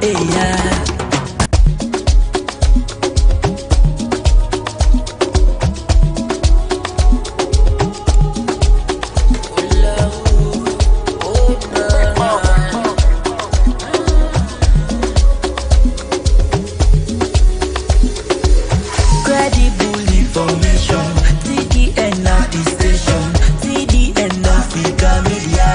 Credible information, TDN at the station, TDN Africa Media,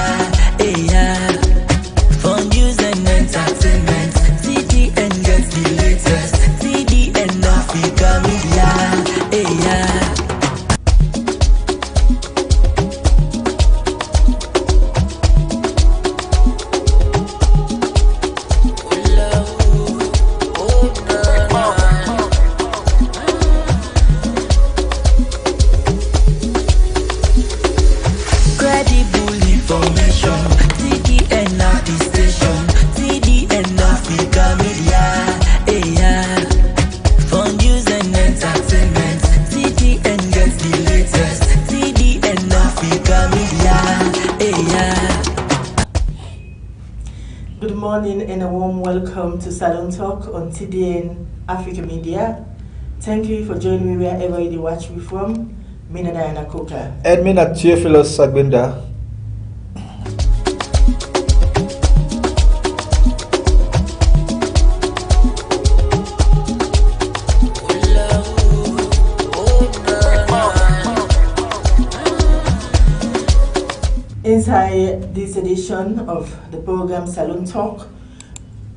for news and entertainment, TDN gets the latest, TDN Africa Media, Credible information, TDN at the station, TDN Africa Media, for news and entertainment, TDN gets the latest, TDN Africa Media, Good morning and a warm welcome to Salon Talk on TDN Africa Media. Thank you for joining me wherever you watch me from. Mina Diana Koka. And me na Theophilus Gbenda. Inside this edition of the program Salon Talk,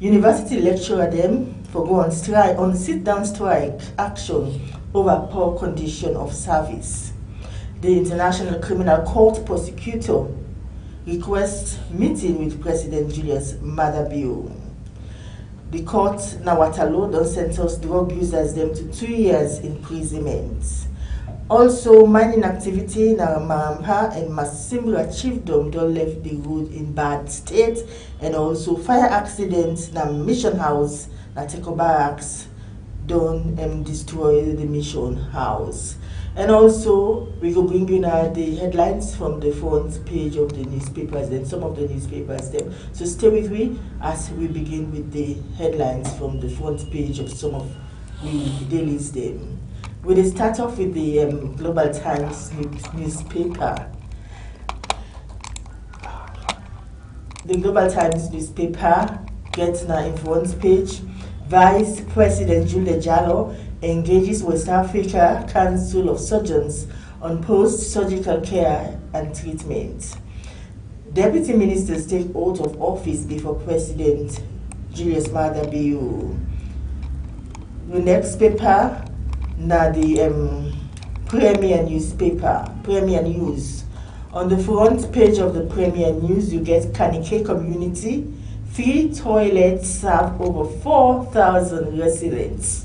university lecturer them for go on strike on sit-down strike action over poor condition of service. The International Criminal Court Prosecutor requests meeting with President Julius Maada Bio. The court Nawatalo don sentence drug users them to 2 years imprisonment. Also, mining activity in Marampa and Masimbra Chiefdom don't left the road in bad state, and also fire accidents na Mission House na Teko Barracks don't destroy the Mission House. And also, we will bring you now the headlines from the front page of the newspapers and some of the newspapers there. So stay with me as we begin with the headlines from the front page of some of the dailies there. We'll start off with the Global Times newspaper. The Global Times newspaper gets now in front page. Vice President Julia Jallo engages West Africa Council of Surgeons on post-surgical care and treatment. Deputy ministers take oath of office before President Julius Maada Bio. The next paper, now the Premier newspaper, Premier News. On the front page of the Premier News, you get Kanike community. 3 toilets serve over 4,000 residents.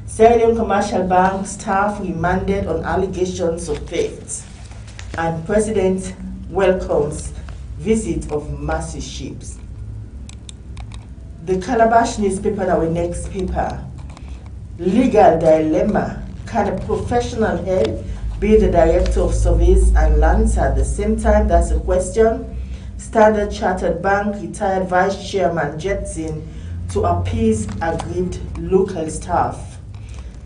Sierra Leone Commercial Bank staff remanded on allegations of theft. And President welcomes visit of massive ships. The Calabash newspaper, our next paper. Legal dilemma. Can a professional head be the director of surveys and lands at the same time? That's a question. Standard Chartered Bank retired Vice Chairman Jetson to appease aggrieved local staff.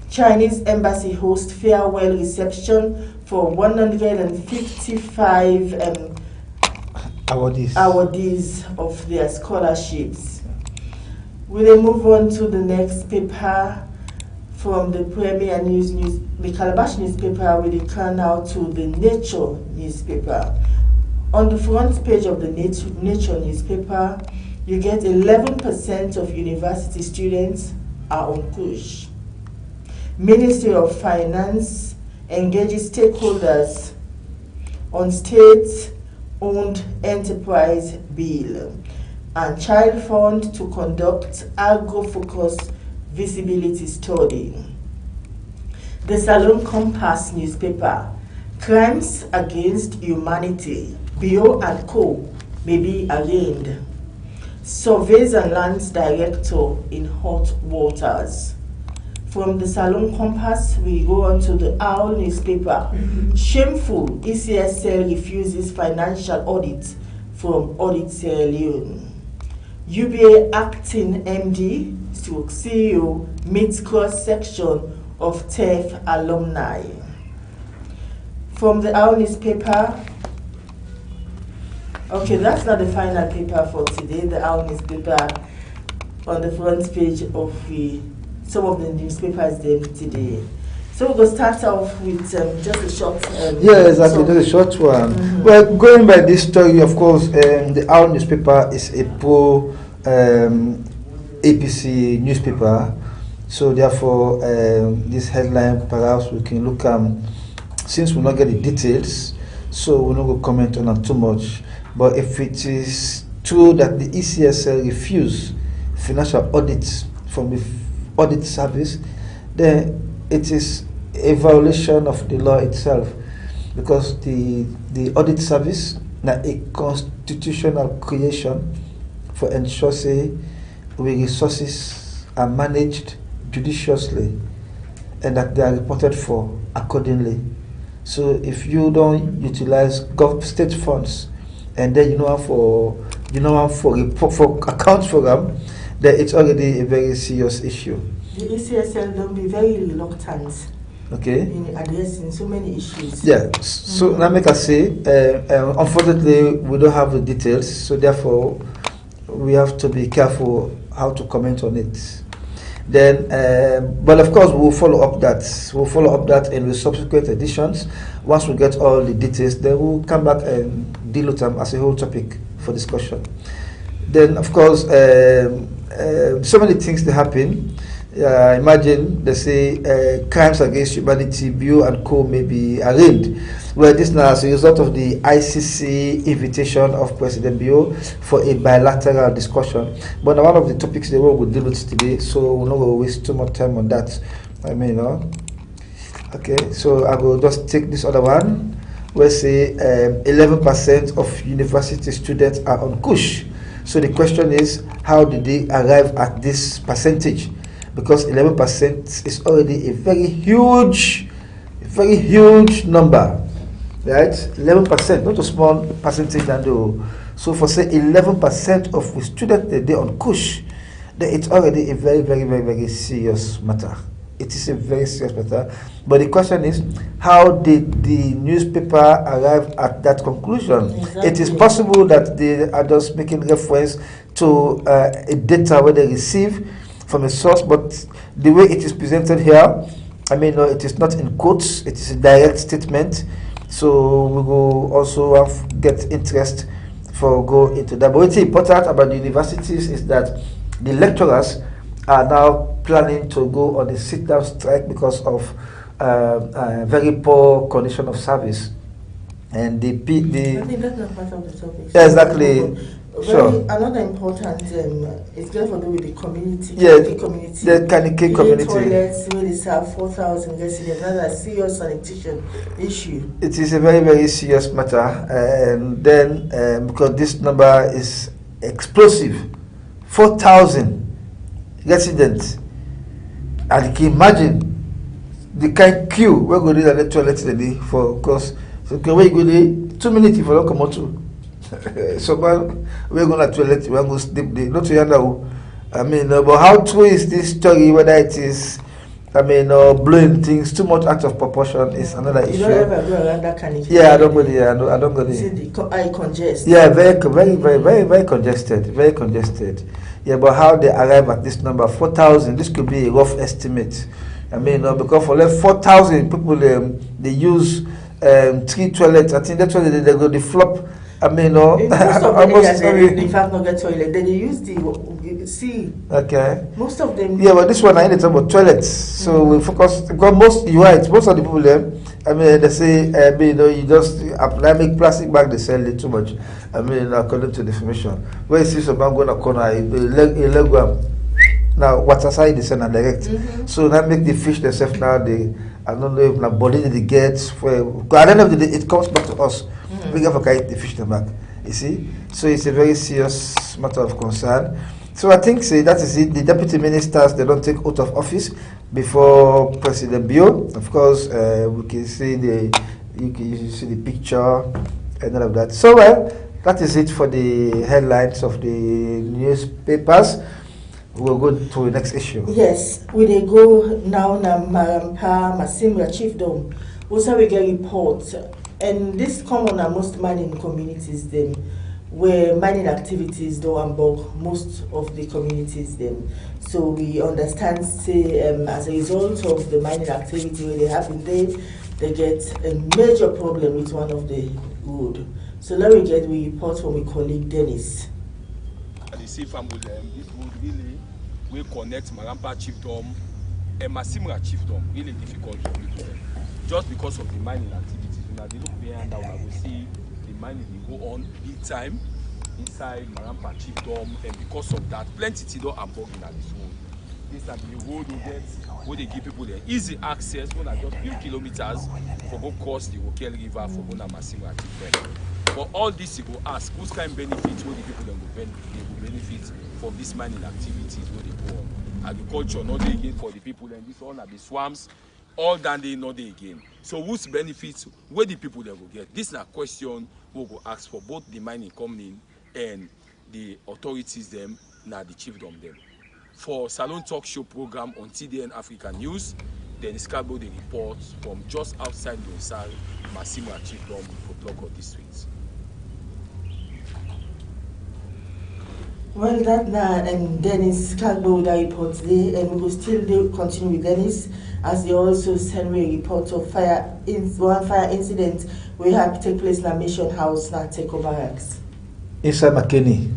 Chinese Embassy hosts farewell reception for 155 awardees of their scholarships. We then move on to the next paper from the Premier News, the Calabash newspaper. We turn now to the Nature newspaper. On the front page of the Nature newspaper, you get 11% of university students are on push. Ministry of Finance engages stakeholders on state-owned enterprise bill, and Child Fund to conduct agro-focused visibility study. The Salon Compass newspaper, crimes against humanity, Bio and Co. may be arraigned. Surveys and Lands Director in hot waters. From the Salon Compass, we go on to the Owl newspaper. Shameful, ECSL refuses financial audit from Audit Sierra Leone. UBA acting MD to CEO meets cross-section of TEF alumni. From the Our newspaper, okay, that's not the final paper for today. The Our newspaper on the front page of some of the newspapers there today. So we're going to start off with just a short. Yeah, exactly, just a short one. Well, going by this story, of course, the Our newspaper is a pro APC newspaper. So therefore, this headline, perhaps we can look since we not get the details, so we're not going to comment on it too much. But if it is true that the ECSL refused financial audits from the audit service, then it is a violation of the law itself, because the audit service na a constitutional creation for ensure say we resources are managed judiciously and that they are reported for accordingly. So if you don't utilize state funds and then you know for account for them, then it's already a very serious issue. The ECSL don't be very reluctant, okay, in addressing so many issues. Yeah. So now make us say, unfortunately, we don't have the details, so therefore we have to be careful how to comment on it. Then, but of course, we'll follow up that. We'll follow up that in the subsequent editions. Once we get all the details, then we'll come back and deal with them as a whole topic for discussion. Then, of course, so many things that happen. Imagine they say crimes against humanity, Bureau and Co may be arraigned. Well, this now as a result of the ICC invitation of President Bureau for a bilateral discussion. But one of the topics they will deal with today, so we're not going to waste too much time on that. Okay, so I will just take this other one. Where say 11% of university students are on Kush. So the question is, how did they arrive at this percentage? Because 11% is already a very huge number, right? 11%, not a small percentage. So for say 11% of the students that they on Kush, then it's already a very serious matter. It is a very serious matter. But the question is, how did the newspaper arrive at that conclusion? Exactly. It is possible that they are just making reference to a data where they receive from a source, but the way it is presented here, it is not in quotes, it is a direct statement. So we will also get interest for go into that. But what's important about the universities is that the lecturers are now planning to go on a sit-down strike because of very poor condition of service. And I think that's not part of the topic. Yeah, exactly. Sure. Another important is going to do with the community. Yeah, the community. The Kanike community. Toilets where they have 4,000 residents. That's a serious sanitation issue. It is a very serious matter, and then because this number is explosive, 4,000 residents, and you can imagine the kind queue we're going to do the toilet today for, because so where you go there 2 minutes if you don't come out to. So we're going to toilet, we're going to sleep there. Not to know. But how true is this story? Whether it is, blowing things too much out of proportion is another issue. You don't ever go around that kind of. Yeah, I don't go there. I don't go there. See the eye congested. Yeah, very congested. Very congested. Yeah, but how they arrive at this number 4,000? This could be a rough estimate. Because for like 4,000 people, they use 3 toilets. I think that's why they go the flop. Most of them, in fact, not get toilet. Then they use the Okay. Most of them. Yeah, but this one I need to talk about toilets. So we focus because most of the people there. They say you just make plastic bag. They sell it too much. According to the information, where you see someone going to corner, a leg now what's aside they send a direct. So now make the fish themselves now. I don't know if the body they get for. At the end of the day, it comes back to us. We have to carry the fish them back. You see, so it's a very serious matter of concern. So I think that is it. The deputy ministers, they don't take oath of office before President Bio. Of course, we can see you see the picture and all of that. So that is it for the headlines of the newspapers. We'll go to the next issue. Yes, we dey go now na Marampa Masimra Chiefdom. Also we get reports, and this common in most mining communities them, where mining activities do unbog most of the communities them. So we understand say as a result of the mining activity where they happen there, they get a major problem with one of the road. So let me get the report from my colleague Dennis. The sea farm with this road really will connect Marampa Chiefdom and Masimra Chiefdom. Really difficult to do them. Just because of the mining activities. When they look behind that, we will see the mining will go on big time inside Marampa Chiefdom, and because of that, plenty to do and bugging at this road. This is the road we get where they give people the easy access, more than just few kilometers for go cross the Wokel River for go to Masimra Chiefdom. For all this, you go ask whose kind of benefits will the people then will benefit from this mining activities where they go on. Agriculture not they again for the people, and this all are the swamps. All that they know they again. So whose benefits where the people they will get? This is a question we will ask for both the mining company and the authorities them, now the chiefdom them. For Salone Talk Show program on TDN Africa News, then Scarborough the report from just outside Sahr, Masimra Chiefdom for Block districts. Well, that now Dennis Scarborough that report there, and we will still continue with Dennis as they also send me a report of one fire incident we have take place in a mission house now take over barracks. Inside McKinney.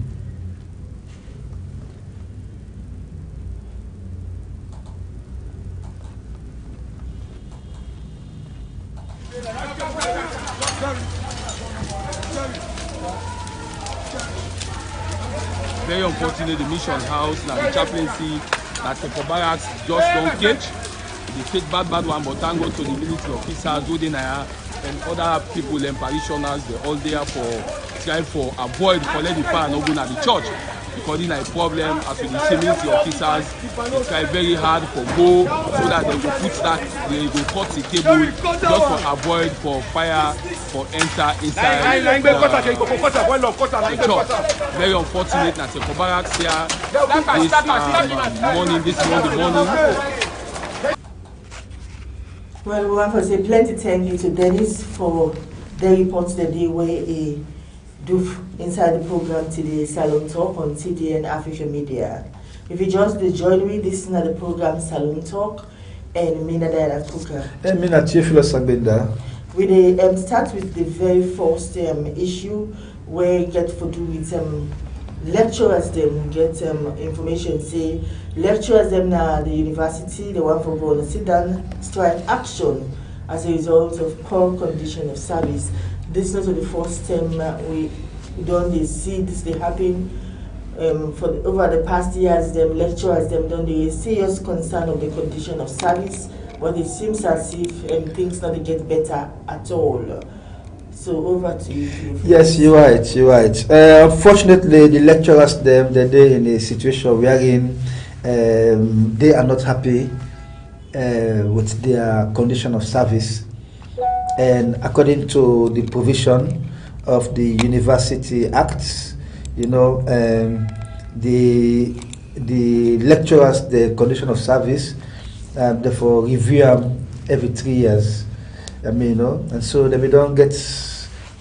Very unfortunate, the mission house, now the chaplaincy, that the barracks just don't catch. They take bad one, but thank God to the military officers, and other people and parishioners, they're all there for trying for avoid collect the fire and not going at the church. Because it's a problem as with the military officers, they try very hard for go so that they will put that, they will cut the cable just for avoid for fire for enter inside the church. Very unfortunate that the barracks here this morning. Well, we want to say plenty thank you to Dennis for the reports that they were do inside the program today, Salone Talk on TDN Africa Media. If you just join me, this is the program Salone Talk, and me Diaspora Network. And me Theophilus Gbenda. We start with the very first issue where get for do with lecturers them get information say lecturers them now the university the one for going to sit down strike action as a result of poor condition of service. This is not the first time we don't see this they happen over the past years. Them lecturers them don't they serious concern of the condition of service, but it seems as if things not get better at all. So over to you. Yes, you're right. Unfortunately, the lecturers they're in a situation wherein they are not happy with their condition of service, and according to the provision of the University Act, the lecturers the condition of service therefore review them every 3 years. And so they don't get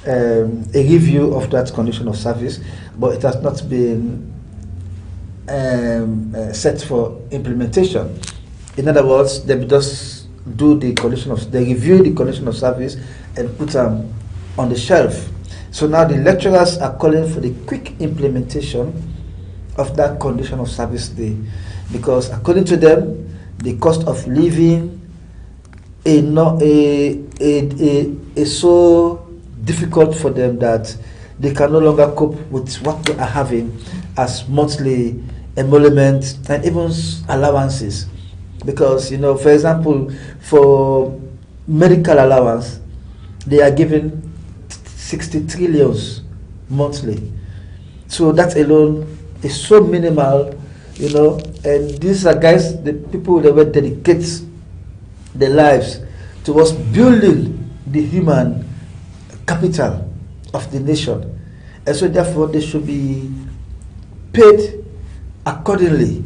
a review of that condition of service, but it has not been set for implementation. In other words, they just do they review the condition of service and put them on the shelf. So now the lecturers are calling for the quick implementation of that condition of service day, because according to them, the cost of living is so difficult for them that they can no longer cope with what they are having as monthly emoluments and even allowances. Because, for example, for medical allowance, they are given 60 trillions monthly. So that alone is so minimal, and these are guys, the people that will dedicate their lives towards building the human capital of the nation. and so therefore they should be paid accordingly.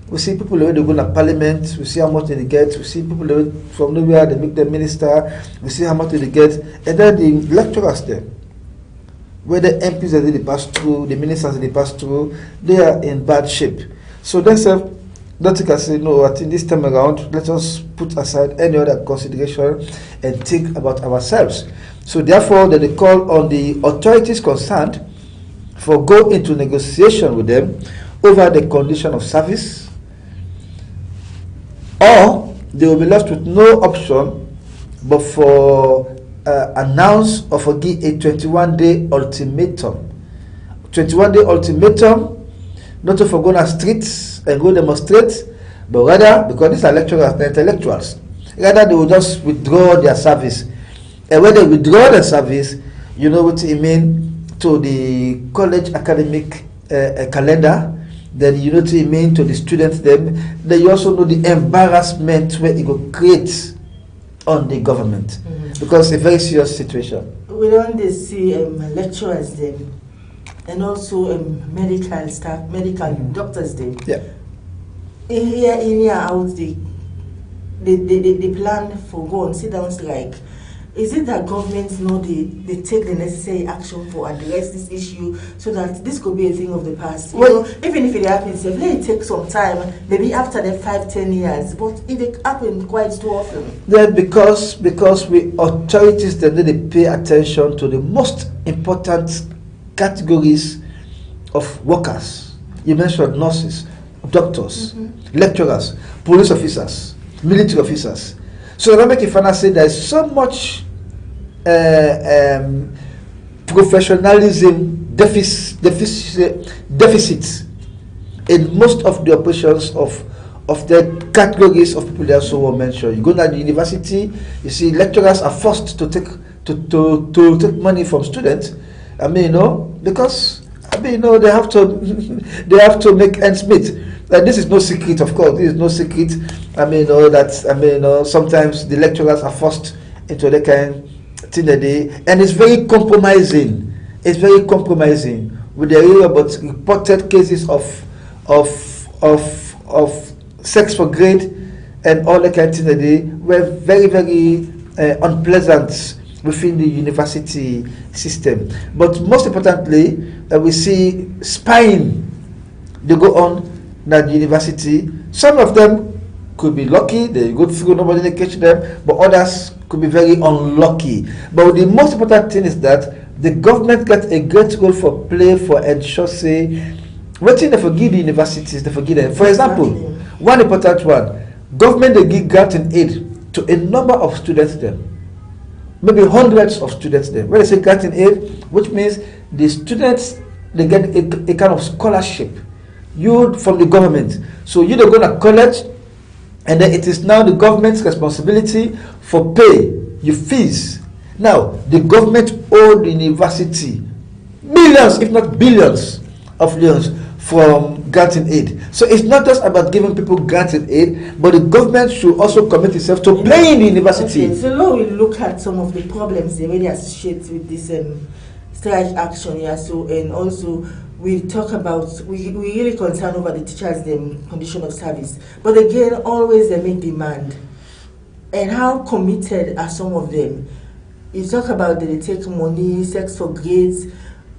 We see people who go to parliament, we see how much they get, we see people who from nowhere they make them minister, we see how much they get, and then the lecturers there, where the MPs that they pass through, the ministers that they pass through, they are in bad shape. So that's don't think I say no, I think this time around, let us put aside any other consideration and think about ourselves. So therefore, that they call on the authorities concerned for go into negotiation with them over the condition of service, or they will be left with no option but for announce or forgive a 21-day ultimatum. 21-day ultimatum, not to go on the streets and go demonstrate, but rather, because these are lecturers, they're intellectuals, rather they will just withdraw their service. And when they withdraw their service, you know what it means to the college academic calendar, then you know what it means to the students, then you also know the embarrassment where it will create on the government, because it's a very serious situation. We don't see lecturers then, and also medical staff, medical doctors then. Yeah. In out the plan for go and sit down strike. Is it that governments know they take the necessary action to address this issue so that this could be a thing of the past? You know, even if it happens, let it take some time, maybe after the 5-10 years, but it happens quite too often. Then because we authorities then they pay attention to the most important categories of workers. You mentioned nurses, doctors, lecturers, police officers, military officers. So let me make it final say there is so much professionalism deficits in most of the operations of the categories of people that also were mentioned. You go to the university, you see lecturers are forced to take money from students. I mean, you know, because I mean, you know, they have to make ends meet. This is no secret, of course. This is no secret. I mean, you know, that I mean, you know, sometimes the lecturers are forced into the kind thing that they, and it's very compromising. It's very compromising with the area about reported cases of sex for grade and all the kind of things that they were very, very unpleasant within the university system. But most importantly, we see spying. They go on at the university. Some of them could be lucky, they go through, nobody catch them, but others could be very unlucky. But the most important thing is that the government got a great role for play for ensure say, what thing they forgive the universities, they forgive them. For example, one important one, government they give grant and aid to a number of students then. Maybe hundreds of students there. When they say grant and aid, which means the students, they get a kind of scholarship from the government. So you don't go to college, and then it is now the government's responsibility for pay your fees. Now, the government owed the university millions, if not billions of loans from grant and aid. So it's not just about giving people grant and aid, but the government should also commit itself to paying the university. Okay, so now we look at some of the problems they really associate with this strike action here. So, and also we talk about, we really concerned over the teachers' condition of service. But again, always they make demand. And how committed are some of them? You talk about that they take money, sex for grades.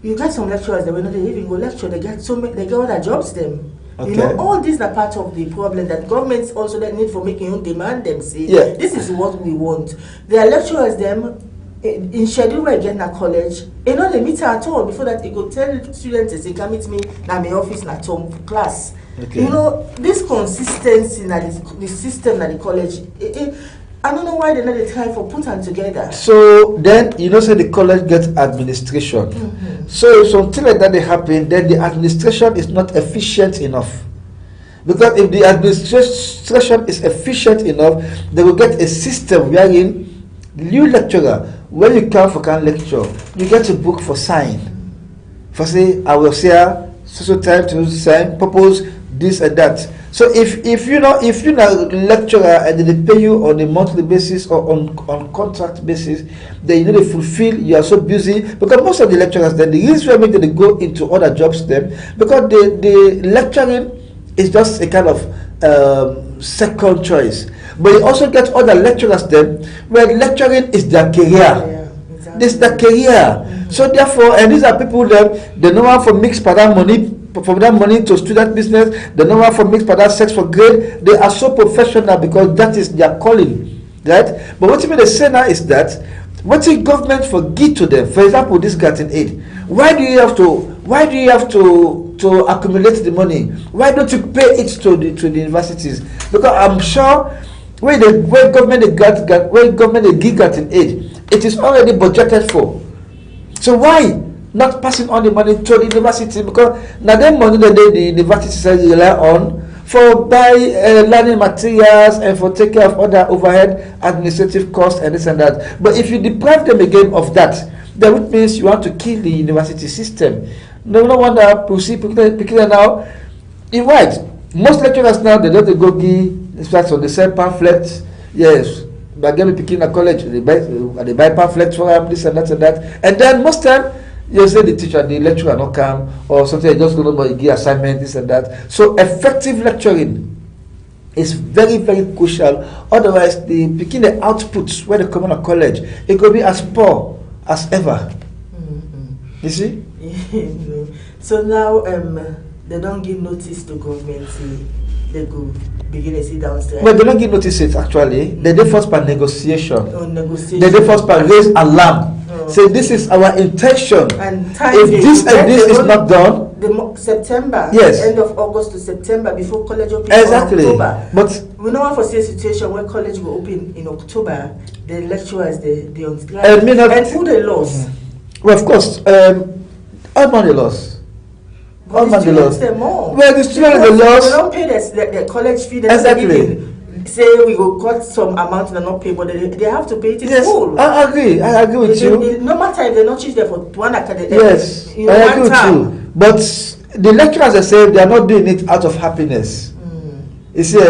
You got some lecturers that when they even go lecture, they get other jobs them. Okay. You know, all these are part of the problem that governments also that need for making you demand them say, this is what we want. There are lecturers them in schedule where again at college, you know they meet at all before that they go tell students they say come meet me na my office na home class. Okay. You know, this consistency in the system at the college, I don't know why they're not trying for put them together. So then you know say the college gets administration. So if something like that they happen, then the administration is not efficient enough. Because if the administration is efficient enough, they will get a system wherein the new lecturer, when you come for can lecture, you get a book for sign. For say I will say so time to sign, purpose, this and that. So if you're not lecturer and they pay you on a monthly basis or on contract basis, then you need to fulfill. You are so busy because most of the lecturers, then the reason why they go into other jobs then because the lecturing is just a kind of second choice. But you also get other lecturers then where lecturing is their career. Yeah, exactly. This is their career. So therefore, and these are people that they know how to mix for that money to student business. They know how to mix for that sex for grade. They are so professional because that is their calling, right? But what they say now is that what the government forgive to them. For example, this garden aid. Why do you have to accumulate the money? Why don't you pay it to the universities? Because I'm sure when government give garden aid, it is already budgeted for. So why not passing on the money to the university? Because now the money that the universities rely on for buy learning materials and for take care of other overhead administrative costs and this and that. But if you deprive them again of that, then it means you want to kill the university system. No wonder people now. You're right. Most lecturers now they don't go give instructions on the same pamphlets. Yes. But again, picking a college, they buy pamphlets for them, this and that, and then most time you say the teacher, the lecturer not come, or something just go to give assignment, this and that. So effective lecturing is very, very crucial. Otherwise, picking the outputs when they come on a college, it could be as poor as ever. You see? So now they don't give notice to government. They go begin to sit down. Well, they don't give notice it actually. They do first by negotiation. Oh, negotiation. They do first by raise alarm. Say this is our intention. And time if this and this is not done, September, yes, end of August to September before college open exactly. in October. But we don't want to see a situation where college will open in October. The lecturers they on strike. And who they lost? Well, of course, all money lost. But the students they more. Well, the students they lost. They don't pay the college fee. Exactly. Say we will cut some amount and not pay, but they have to pay it in full. I agree with you. No matter if they not choose there for one academic. Yes, I agree with you. But the lecturers they say they are not doing it out of happiness. You see,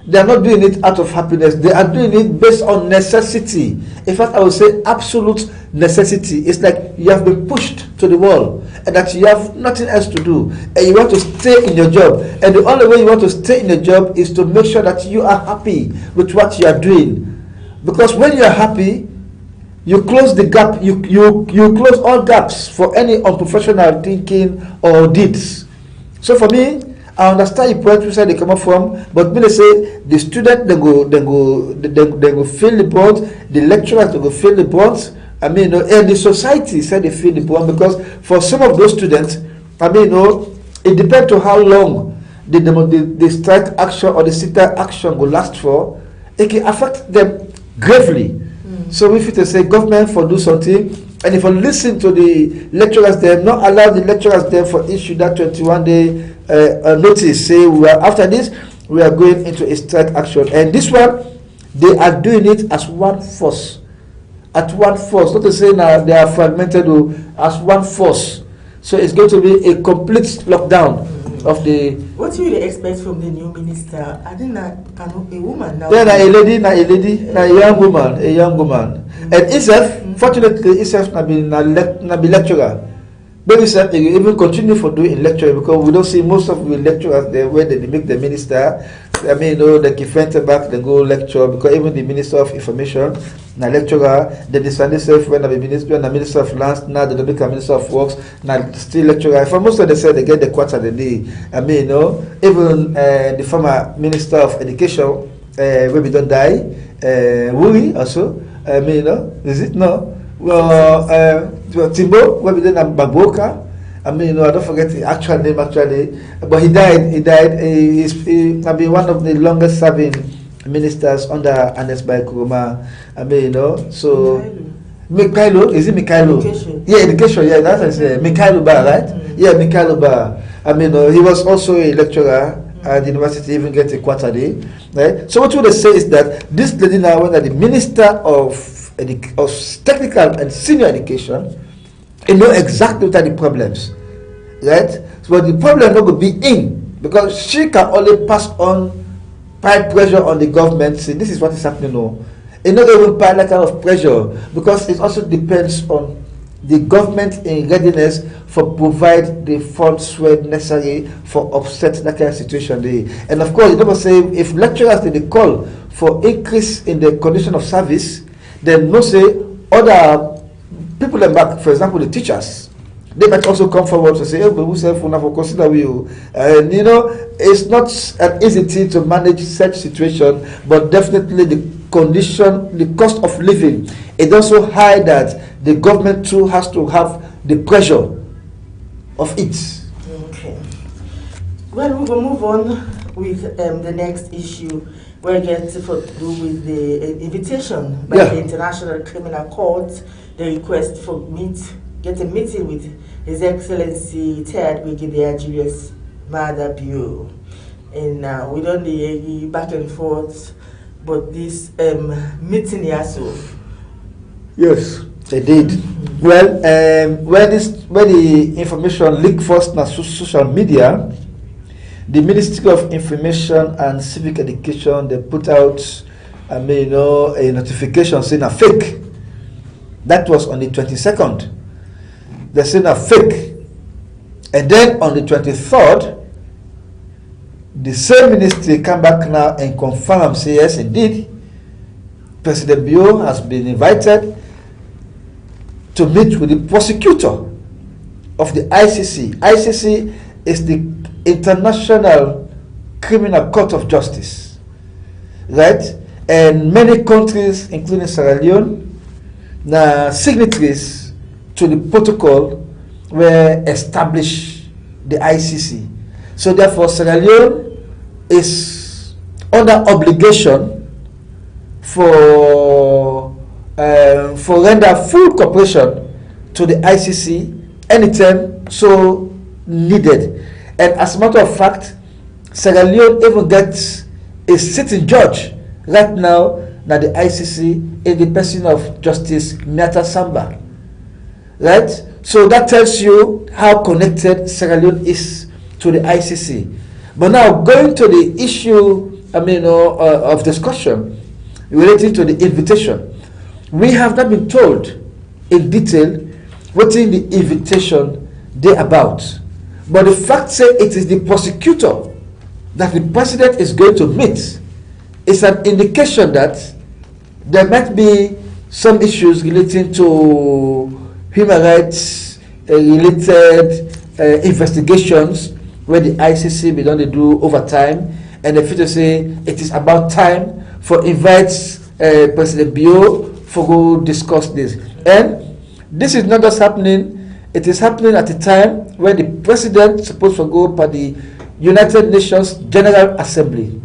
they are not doing it out of happiness. They are doing it based on necessity. In fact, I would say absolute necessity. It's like you have been pushed to the wall and that you have nothing else to do and you want to stay in your job. And the only way you want to stay in your job is to make sure that you are happy with what you are doing. Because when you are happy, you close the gap, you close all gaps for any unprofessional thinking or deeds. So for me, I understand the point where they come up from, but when they say the student they go feel the brunt, the lecturers they go feel the brunt. I mean, and the society said they feel the brunt because for some of those students, I mean, it depends on how long the strike action or the sit-down action will last for. It can affect them gravely. So if it say government for do something, and if you listen to the lecturers, they have not allowed the lecturers there for issue that 21-day notice. Say after this, we are going into a strike action, and this one they are doing it as one force. At one force, not to say now they are fragmented as one force. So it's going to be a complete lockdown of the. What do you expect from the new minister? I think that a woman now. Yeah, a young woman. And itself, fortunately, itself na be lecturer. But itself, they even continue for doing lecturing because we don't see most of the lecturers there where they make the minister. I mean, they give back, they go lecture because even the Minister of Information, na lecturer, they decide themselves when the Minister of Lands, now they become Minister of Works, now still lecturer. For most of them say they get the quarter the day. I mean, even the former Minister of Education, when we don't die, Wuri also. I mean, is it no? Well, Timbo, when we don't Baboka. I mean, I don't forget the actual name actually, but he died. He's one of the longest serving ministers under Anes by Kuruma. I mean, so Mikhailo, is it Mikhailo? Education. Yeah, education. Yeah, that's what I say. Mikhailo Ba, right? Yeah, Mikhailo Ba. I mean, he was also a lecturer at the university, even get a quarter day. Right. So what they say is that this lady now, when the Minister of Technical and Senior Education. You know exactly what are the problems, right? So the problem not going to be in because she can only pass on pile pressure on the government. See, this is what is happening now. It not even pile that kind of pressure, because it also depends on the government in readiness for provide the funds where necessary for offset that kind of situation. And of course, you never say if lecturers did call for increase in the condition of service, then no say other people them back, for example, the teachers, they might also come forward to say, oh, but we say for consider you. And you know, it's not an easy thing to manage such situation, but definitely the condition, the cost of living, it's also high that the government too has to have the pressure of it. Okay. Well, we will move on with the next issue, where it gets to do with the invitation by the International Criminal Court, the request for get a meeting with His Excellency Third Brigadier Julius Maada Bio. And we don't need back and forth, but this meeting here, so. Yes, they did. Well, when the information leaked first on social media, the Ministry of Information and Civic Education, they put out, a notification saying a fake. That was on the 22nd. They saying a fake. And then on the 23rd, the same ministry come back now and confirm, say yes, indeed, President Bio has been invited to meet with the prosecutor of the ICC. ICC is the International Criminal Court of Justice, right? And many countries, including Sierra Leone, now signatories to the protocol were established the ICC. So therefore, Sierra Leone is under obligation for render full cooperation to the ICC anytime so needed. And as a matter of fact, Sierra Leone even gets a sitting judge right now the ICC in the person of Justice Miata Samba. Right? So that tells you how connected Sierra Leone is to the ICC. But now going to the issue, of discussion relating to the invitation, we have not been told in detail what in the invitation they about. But the fact say it is the prosecutor that the president is going to meet is an indication that there might be some issues relating to human rights related investigations where the ICC be done to do over time, and the future say it is about time for invites President Bio for go discuss this. And this is not just happening, it is happening at a time when the president is supposed to go by the United Nations General Assembly.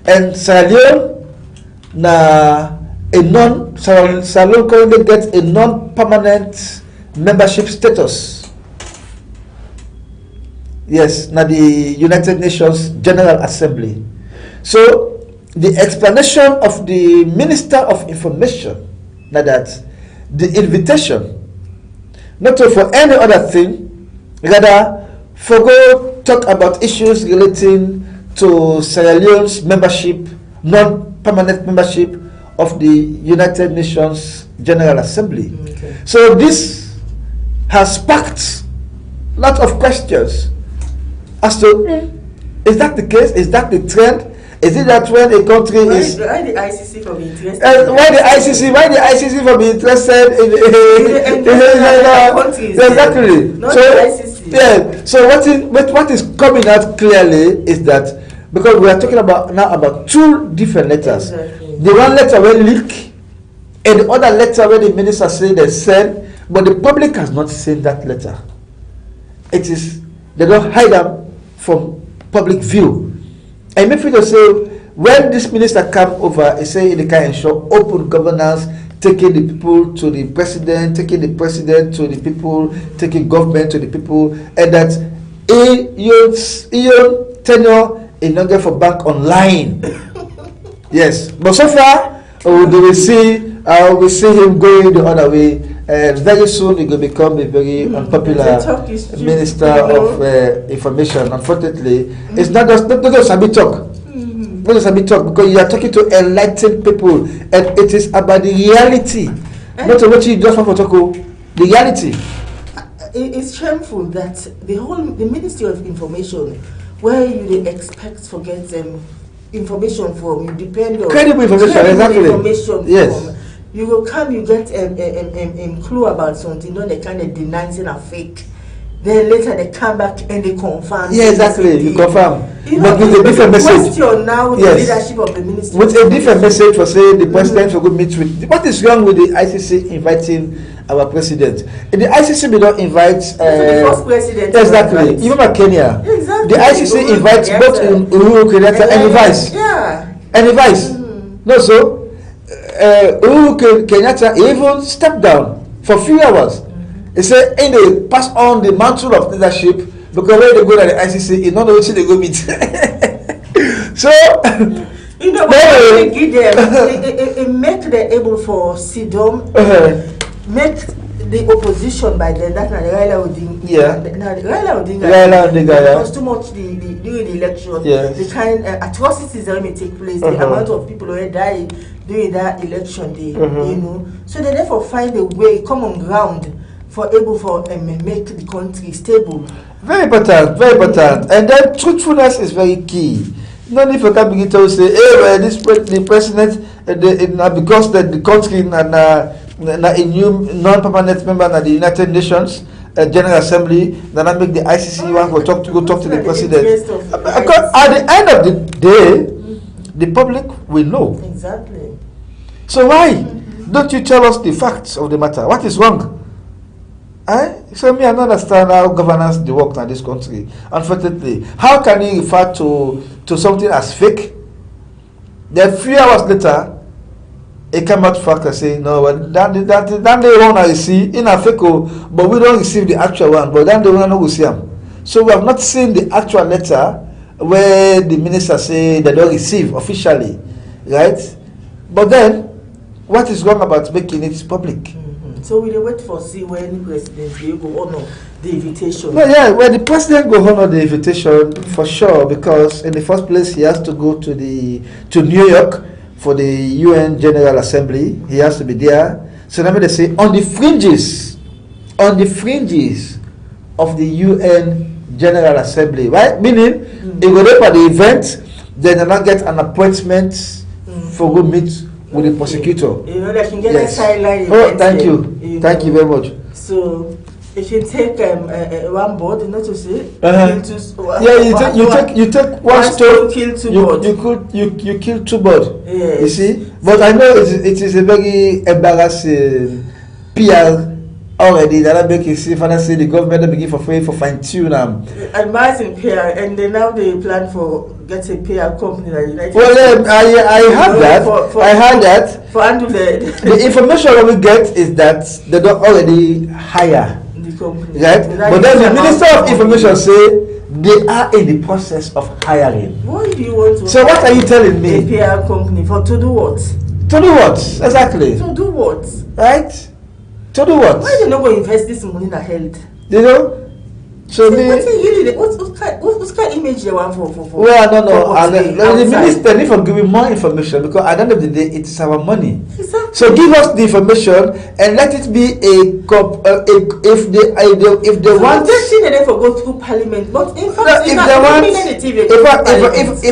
And Sierra Leone Sierra Leone currently gets a non-permanent membership status. Yes, now the United Nations General Assembly. So the explanation of the Minister of Information, now that the invitation, not for any other thing, rather for go talk about issues relating to Sierra Leone's membership, non-permanent membership of the United Nations General Assembly. Okay. So this has sparked a lot of questions as to, is that the case? Is that the trend? Is it that when a country is... Why the ICC for being interested? Why the ICC for being interested in countries? Exactly. Not the ICC. Yeah. So what is coming out clearly is that, because we are talking about now about two different letters. Exactly. The one letter will leak, and the other letter where the minister said they sent, but the public has not seen that letter. It is, they don't hide them from public view. And maybe to say, when this minister come over, he say they can ensure open governance, taking the people to the president, taking the president to the people, taking government to the people, and that Ian tenure is not there for bank online. Yes, but so far we see him going the other way. very soon he will become a very unpopular minister of information. Unfortunately, it's not just Sabi talk. Not just Sabi talk, because you are talking to enlightened people, and it is about the reality, not what you just want to talk about. The reality. It's shameful that the Ministry of Information, where you expect to get information from, you depend on credible information. Yes. From. You will come, you get a clue about something, they kind of deny it and fake. Then later they come back and they confirm. Yeah, exactly. You confirm. But with a different message. Now, the leadership of the ministry. With a different message for saying the president will go meet with. What is wrong with the ICC inviting our president? And the ICC may not invite. The first president. Exactly. Even at Kenya. Exactly. The ICC invites both Uhuru Kenyatta and the vice. Yeah. And the vice. No, so. Uhuru Kenyatta even stepped down for a few hours. He said, and they pass on the mantle of leadership because when they go to the ICC, in other words, they go meet. So, you know, when they give them, it make them able for Sidom, make the opposition by then, that's not Raila Odinga. Yeah. Raila Odinga, because too much during the election, the kind atrocities that may take place, the amount of people who died during that election day, you know. So they therefore find a way, common ground, for able for make the country stable. Very important, very important. And then truthfulness is very key. No need for that begin to say, hey, well, the president, because the country and a new non-permanent member of the United Nations General Assembly, then I make the ICC one go talk to the president. Because at the end of the day, the public will know. Exactly. So why don't you tell us the facts of the matter? What is wrong? So me, I don't understand how governance they work in this country. Unfortunately, how can you refer to something as fake? Then 3 hours later, it came out fact and say, no, well, that the one I see in a fake, but we don't receive the actual one. But then the one we see them. So we have not seen the actual letter where the minister say they don't receive officially, right? But then, what is wrong about making it public? So we wait for see when the president will go honor the invitation. No, yeah, when the president go honor the invitation for sure, because in the first place he has to go to New York for the UN General Assembly. He has to be there. So let me say on the fringes of the UN General Assembly, right? Meaning he go there for the event, then they not get an appointment for go meet with the prosecutor. You know, they can get a sideline. Oh, thank you. Thank you very much. So, if you take one board, you know to say, you take one stone, kill two birds. You kill two birds. Yes. You see, but I know it is a very embarrassing PR already that I make you see. Finally, say the government begin for fine tune them. Embarrassing PR, and then now they plan for get a PR company like United. Well, I heard that. I heard that. For handle the information that we get is that they don't already hire the company, right? But then the Minister of Information say they are in the process of hiring. Why do you want to? So what are you telling me? A PR company for to do what? To do what? Exactly. To do what? Right? To do what? Why they not going to invest this money in the health? You know. So what kind of image they want for? Well, I don't know. The minister need for giving more information because at the end of the day, it is our money. Exactly. So give us the information and let it be if they want. Just see that for go through parliament, but in fact, if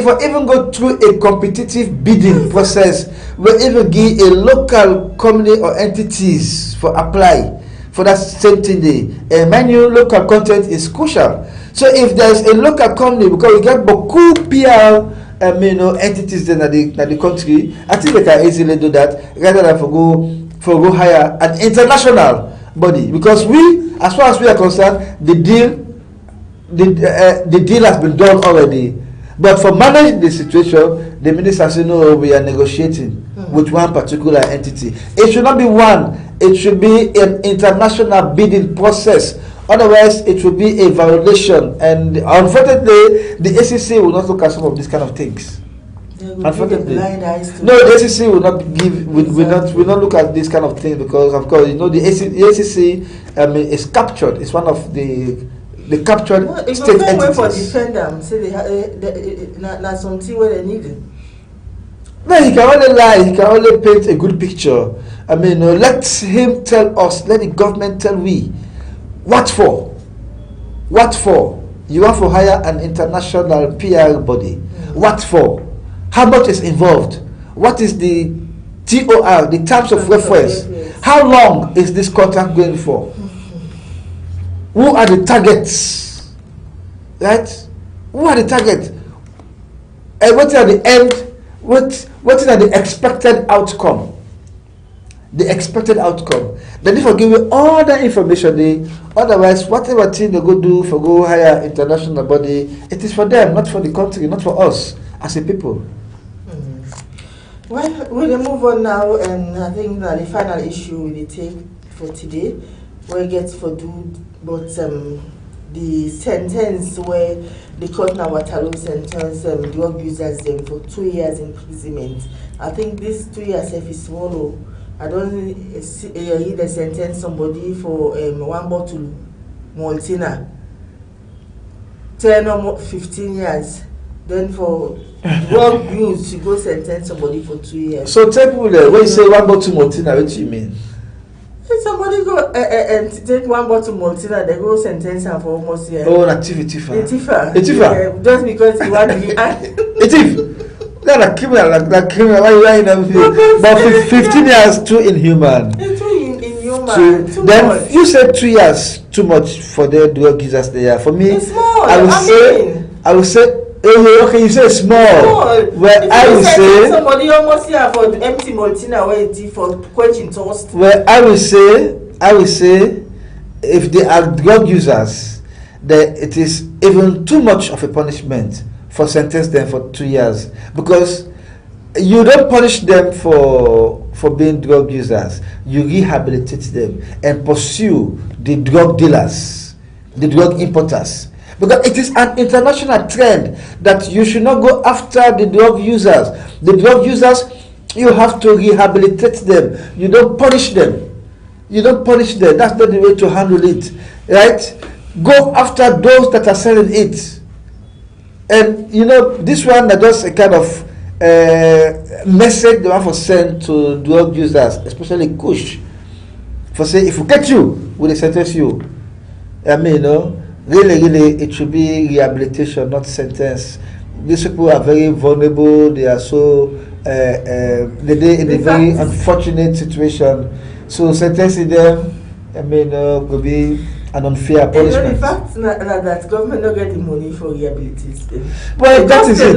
I even go through a competitive bidding process, where even give a local company or entities for apply for that same thing day. Mind you, local content is crucial. So if there's a local company, because we get beaucoup PR entities in the country, I think they can easily do that rather than for go hire an international body. Because we, as far as we are concerned, the deal has been done already. But for managing the situation, the minister said, no, we are negotiating with one particular entity. It should not be one. It should be an international bidding process. Otherwise, it will be a violation. And unfortunately, the ACC will not look at some of these kind of things. Unfortunately, blind eyes to no, the ACC will not give. Will not look at this kind of thing because, of course, the ACC is captured. It's one of the captured state entities. For defend them, say they something where they need it. No, he can only lie. He can only paint a good picture. Let him tell us. Let the government tell we. What for? What for? You want to hire an international PR body. What for? How much is involved? What is the TOR, the terms of reference? How long is this contract going for? Who are the targets? Right? Who are the targets? And what are the end? What is the expected outcome? The expected outcome. Then if I give you all that information, otherwise whatever thing they go hire international body, it is for them, not for the country, not for us as a people. Well, we'll move on now, and I think that the final issue we take for today, we get for do, but the sentence where the court now sentence drug users them for 2 years imprisonment. I think this 2 years if is swallow. I don't see they sentence somebody for 1 bottle Maltina 10 or 15 years. Then for drug use, you go sentence somebody for 2 years. So tell people when you say 1 bottle Maltina, what do you mean? If somebody go and take 1 bottle Maltina, they go sentence her for almost a year. Oh, an activity for a tifa. Yeah, just because you want to be a thief. Like criminal, why you know? But 15 years too inhuman. Too inhuman. Too then much. You said 2 years too much for the drug users there. For me, it's small. I will say. Okay, you say small. Well, I will say somebody almost here for empty Maltina where for quenching toast. Well, I will say, if they are drug users, that it is even too much of a punishment for sentence them for 2 years, because you don't punish them for being drug users. You rehabilitate them and pursue the drug dealers, the drug importers. Because it is an international trend that you should not go after the drug users. The drug users, you have to rehabilitate them. You don't punish them. You don't punish them. That's not the way to handle it. Right? Go after those that are selling it. And this one is just a kind of message they want to send to drug users, especially Kush. For say, if we catch you, we will sentence you. Really, it should be rehabilitation, not sentence. These people are very vulnerable. They are so they're in a very unfortunate situation. So sentencing them, could be an unfair punishment. The fact that government don't get the money for rehabilitation. Well, that is it.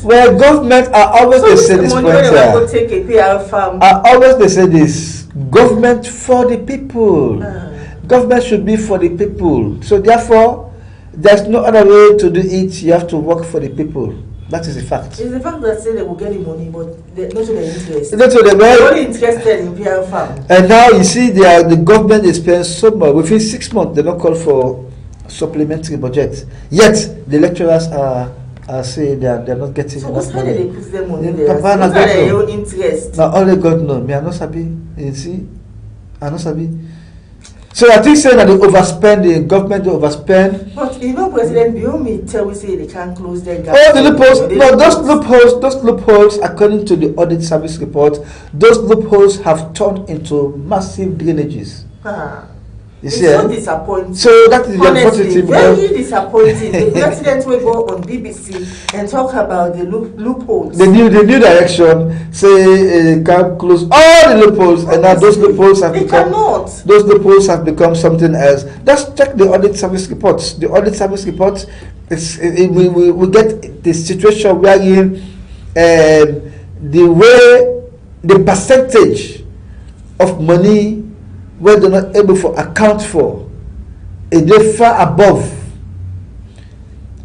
Well, government are always they say this point here. Take a PR farm. Always they say this. Government for the people. Government should be for the people. So therefore, there's no other way to do it. You have to work for the people. That is a fact. It's the fact that say they will get the money, but they're not to their interest. They're only interested in PR farm. And now you see, the government is paying so much. Within 6 months, they don't call for supplementary budget. Yet the lecturers are saying they're not getting enough money. So why they put them money there? What are their own interest? Now only God knows. Me, I not sabi. You see, I not sabi. So I think saying that they overspend, the government they overspend. But President Biomi tell we say they can't close their gap. Oh, the loopholes. No, those loopholes, according to the audit service report, those loopholes have turned into massive drainages. You see, so disappointing. So that is honestly very disappointing. The president will go on BBC and talk about the loopholes. The new direction say can close all the loopholes, and now those loopholes have become something else. Let's check the audit service reports. The audit service reports we get the situation wherein the percentage of money where they're not able to account for, they far above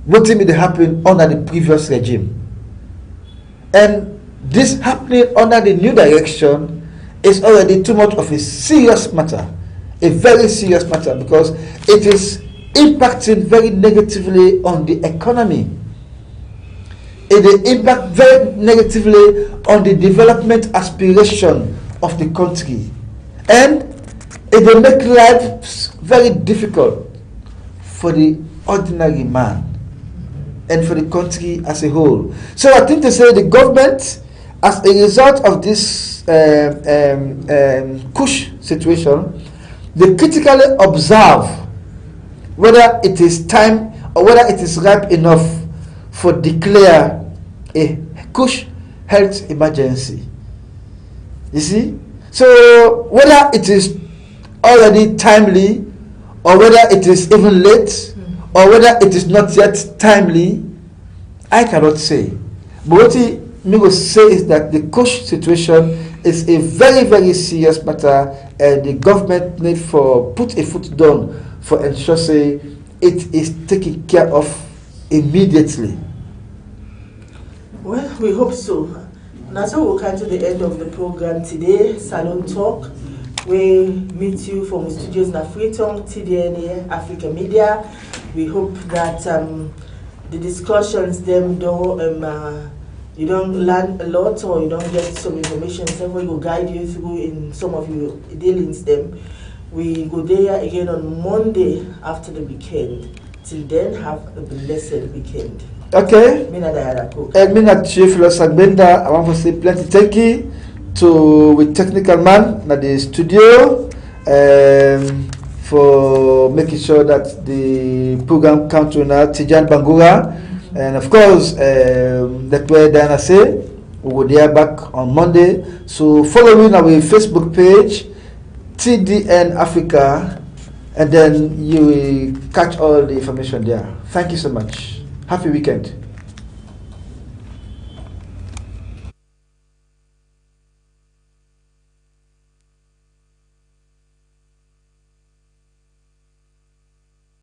what may happen under the previous regime. And this happening under the new direction is already too much of a serious matter, a very serious matter, because it is impacting very negatively on the economy. it will impact very negatively on the development aspiration of the country, and it will make life very difficult for the ordinary man and for the country as a whole. So I think to say the government, as a result of this Kush situation, they critically observe whether it is time or whether it is ripe enough for declare a Kush health emergency. You see? So whether it is already timely or whether it is even late or whether it is not yet timely, I cannot say. But what me will say is that the Kush situation is a very, very serious matter, and the government need for put a foot down for ensure say it is taken care of immediately. Well, we hope so. Now, so we'll come to the end of the program today, Salone Talk. We meet you from the studios in Freetown, TDN Africa Media. We hope that the discussions them don't you don't learn a lot or you don't get some information. Someone will guide you through in some of your dealings. Them we go there again on Monday after the weekend. Till then, have a blessed weekend. Okay. And me not Theophilus and Gbenda. I want to say plenty thank you to with technical man at the studio for making sure that the program comes to now Tijan Bangura, and of course that way Diana say we will be back on Monday. So following our Facebook page TDN Africa, and then you will catch all the information there. Thank you so much. Happy weekend.